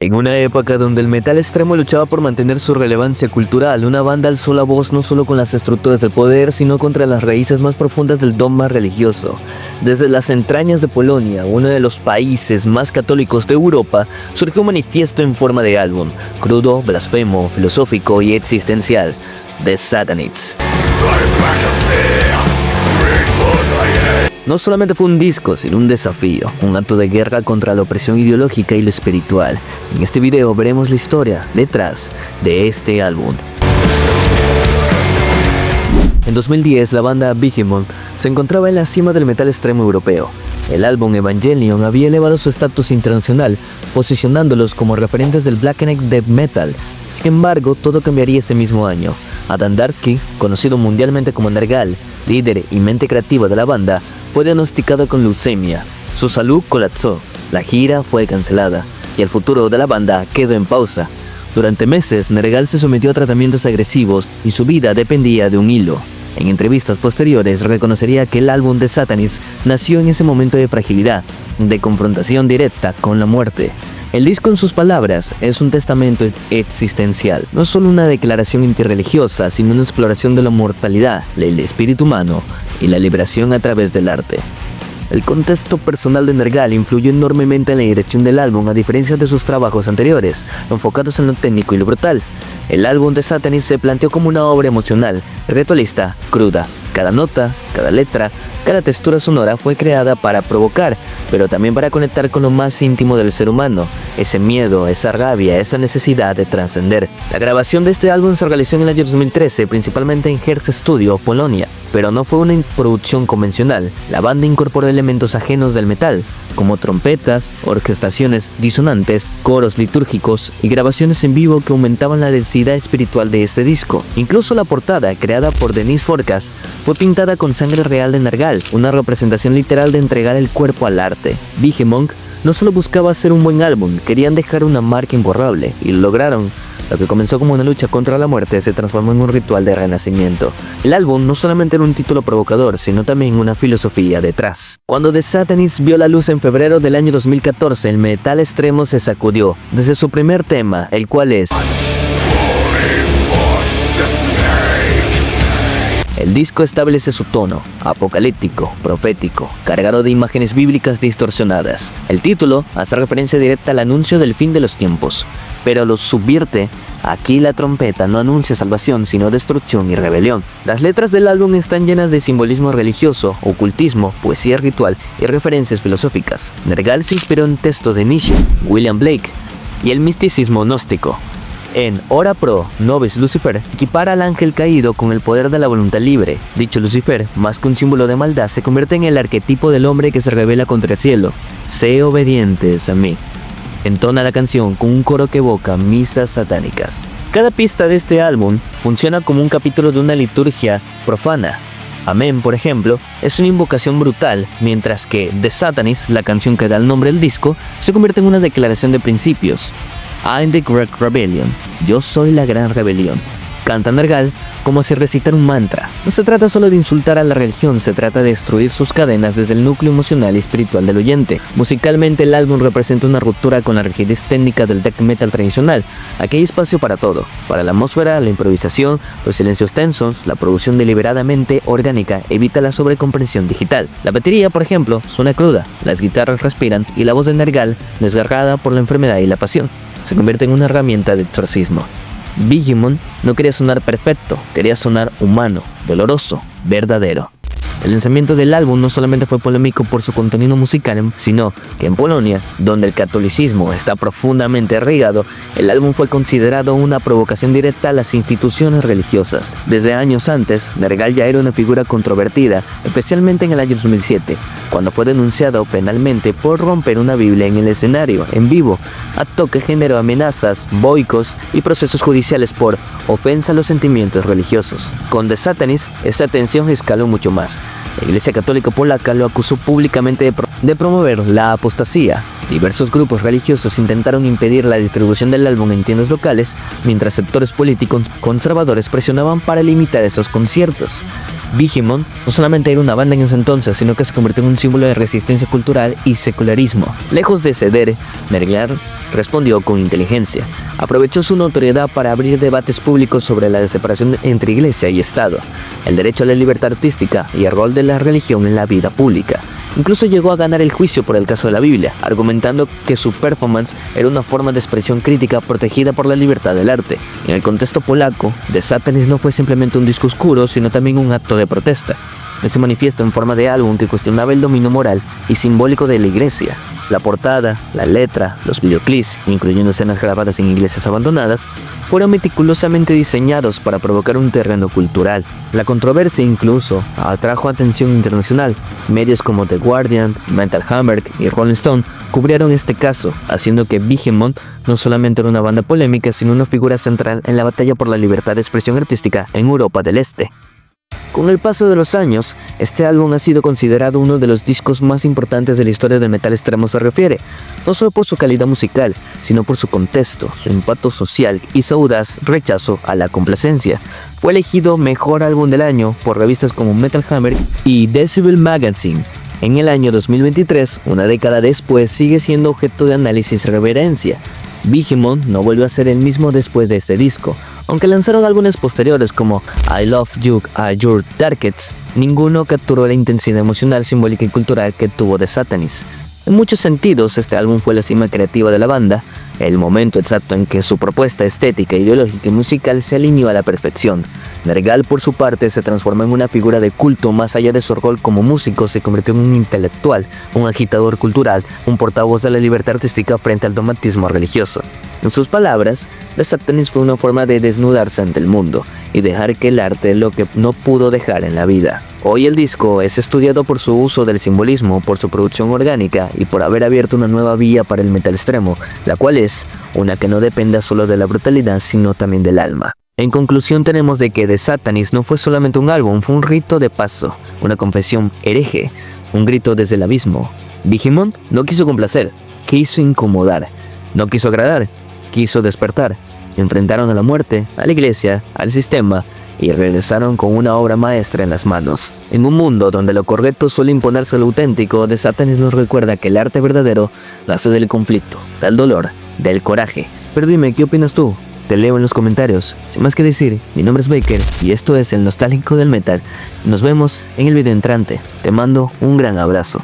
En una época donde el metal extremo luchaba por mantener su relevancia cultural, una banda alzó la voz no solo con las estructuras del poder, sino contra las raíces más profundas del dogma religioso. Desde las entrañas de Polonia, uno de los países más católicos de Europa, surgió un manifiesto en forma de álbum, crudo, blasfemo, filosófico y existencial, The Satanists. No solamente fue un disco, sino un desafío, un acto de guerra contra la opresión ideológica y lo espiritual. En este video veremos la historia detrás de este álbum. En 2010, la banda Behemoth se encontraba en la cima del metal extremo europeo. El álbum Evangelion había elevado su estatus internacional, posicionándolos como referentes del blackened death metal. Sin embargo, todo cambiaría ese mismo año. Adam Darsky, conocido mundialmente como Nergal, líder y mente creativa de la banda, fue diagnosticado con leucemia. Su salud colapsó, la gira fue cancelada y el futuro de la banda quedó en pausa. Durante meses, Nergal se sometió a tratamientos agresivos y su vida dependía de un hilo. En entrevistas posteriores reconocería que el álbum The Satanists nació en ese momento de fragilidad, de confrontación directa con la muerte. El disco, en sus palabras, es un testamento existencial, no solo una declaración interreligiosa, sino una exploración de la mortalidad, el espíritu humano y la liberación a través del arte. El contexto personal de Nergal influyó enormemente en la dirección del álbum, a diferencia de sus trabajos anteriores, enfocados en lo técnico y lo brutal. El álbum de Satanists se planteó como una obra emocional, ritualista, cruda. Cada nota, cada letra, cada textura sonora fue creada para provocar, pero también para conectar con lo más íntimo del ser humano, ese miedo, esa rabia, esa necesidad de trascender. La grabación de este álbum se realizó en el año 2013, principalmente en Hertz Studio, Polonia, pero no fue una producción convencional. La banda incorporó elementos ajenos del metal, como trompetas, orquestaciones disonantes, coros litúrgicos y grabaciones en vivo que aumentaban la densidad espiritual de este disco. Incluso la portada, creada por Denise Forkas, fue pintada con sangre real de Nergal, una representación literal de entregar el cuerpo al arte. Behemoth no solo buscaba hacer un buen álbum, querían dejar una marca imborrable, y lo lograron. Lo que comenzó como una lucha contra la muerte se transformó en un ritual de renacimiento. El álbum no solamente era un título provocador, sino también una filosofía detrás. Cuando The Satanists vio la luz en febrero del año 2014, el metal extremo se sacudió, desde su primer tema, el cual es el disco establece su tono, apocalíptico, profético, cargado de imágenes bíblicas distorsionadas. El título hace referencia directa al anuncio del fin de los tiempos, pero lo subvierte. Aquí la trompeta no anuncia salvación, sino destrucción y rebelión. Las letras del álbum están llenas de simbolismo religioso, ocultismo, poesía ritual y referencias filosóficas. Nergal se inspiró en textos de Nietzsche, William Blake y el misticismo gnóstico. En Ora Pro Nobis Lucifer, equipara al ángel caído con el poder de la voluntad libre. Dicho Lucifer, más que un símbolo de maldad, se convierte en el arquetipo del hombre que se rebela contra el cielo. Sé obedientes a mí. Entona la canción con un coro que evoca misas satánicas. Cada pista de este álbum funciona como un capítulo de una liturgia profana. Amén, por ejemplo, es una invocación brutal, mientras que The Satanists, la canción que da el nombre al disco, se convierte en una declaración de principios. I'm the Great Rebellion, yo soy la gran rebelión. Canta Nergal como si recitara un mantra. No se trata solo de insultar a la religión, se trata de destruir sus cadenas desde el núcleo emocional y espiritual del oyente. Musicalmente, el álbum representa una ruptura con la rigidez técnica del death metal tradicional. Aquí hay espacio para todo, para la atmósfera, la improvisación, los silencios tensos. La producción deliberadamente orgánica evita la sobrecomprensión digital. La batería, por ejemplo, suena cruda, las guitarras respiran y la voz de Nergal, desgarrada por la enfermedad y la pasión, se convierte en una herramienta de exorcismo. Behemoth no quería sonar perfecto, quería sonar humano, doloroso, verdadero. El lanzamiento del álbum no solamente fue polémico por su contenido musical, sino que en Polonia, donde el catolicismo está profundamente arraigado, el álbum fue considerado una provocación directa a las instituciones religiosas. Desde años antes, Nergal ya era una figura controvertida, especialmente en el año 2007, cuando fue denunciado penalmente por romper una Biblia en el escenario, en vivo, acto que generó amenazas, boicos y procesos judiciales por ofensa a los sentimientos religiosos. Con The Satanists, esta tensión escaló mucho más. La Iglesia Católica Polaca lo acusó públicamente de promover la apostasía. Diversos grupos religiosos intentaron impedir la distribución del álbum en tiendas locales, mientras sectores políticos conservadores presionaban para limitar esos conciertos. Behemoth no solamente era una banda en ese entonces, sino que se convirtió en un símbolo de resistencia cultural y secularismo. Lejos de ceder, Merglar respondió con inteligencia. Aprovechó su notoriedad para abrir debates públicos sobre la separación entre iglesia y Estado, el derecho a la libertad artística y el rol de la religión en la vida pública. Incluso llegó a ganar el juicio por el caso de la Biblia, argumentando que su performance era una forma de expresión crítica protegida por la libertad del arte. En el contexto polaco, The Satanis no fue simplemente un disco oscuro, sino también un acto de protesta. Ese manifiesto en forma de álbum que cuestionaba el dominio moral y simbólico de la iglesia. La portada, la letra, los videoclips, incluyendo escenas grabadas en iglesias abandonadas, fueron meticulosamente diseñados para provocar un terreno cultural. La controversia incluso atrajo atención internacional. Medios como The Guardian, Metal Hammer y Rolling Stone cubrieron este caso, haciendo que Behemoth no solamente era una banda polémica, sino una figura central en la batalla por la libertad de expresión artística en Europa del Este. Con el paso de los años, este álbum ha sido considerado uno de los discos más importantes de la historia del metal extremo se refiere, no solo por su calidad musical, sino por su contexto, su impacto social y su audaz rechazo a la complacencia. Fue elegido Mejor Álbum del Año por revistas como Metal Hammer y Decibel Magazine. En el año 2023, una década después, sigue siendo objeto de análisis y reverencia. Behemoth no volvió a ser el mismo después de este disco. Aunque lanzaron álbumes posteriores como I Love You Are Your Darkest, ninguno capturó la intensidad emocional, simbólica y cultural que tuvo The Satanis. En muchos sentidos, este álbum fue la cima creativa de la banda, el momento exacto en que su propuesta estética, ideológica y musical se alineó a la perfección. Nergal, por su parte, se transformó en una figura de culto. Más allá de su rol como músico, se convirtió en un intelectual, un agitador cultural, un portavoz de la libertad artística frente al dogmatismo religioso. En sus palabras, The Satanis fue una forma de desnudarse ante el mundo y dejar que el arte lo que no pudo dejar en la vida. Hoy el disco es estudiado por su uso del simbolismo, por su producción orgánica y por haber abierto una nueva vía para el metal extremo, la cual es una que no dependa solo de la brutalidad, sino también del alma. En conclusión, tenemos de que The Satanis no fue solamente un álbum, fue un rito de paso, una confesión hereje, un grito desde el abismo. Behemoth no quiso complacer, quiso incomodar, no quiso agradar, quiso despertar. Enfrentaron a la muerte, a la iglesia, al sistema y regresaron con una obra maestra en las manos. En un mundo donde lo correcto suele imponerse a lo auténtico, The Satanis nos recuerda que el arte verdadero nace del conflicto, del dolor, del coraje. Pero dime, ¿qué opinas tú? Te leo en los comentarios. Sin más que decir, mi nombre es Baker y esto es El Nostálgico del Metal. Nos vemos en el video entrante. Te mando un gran abrazo.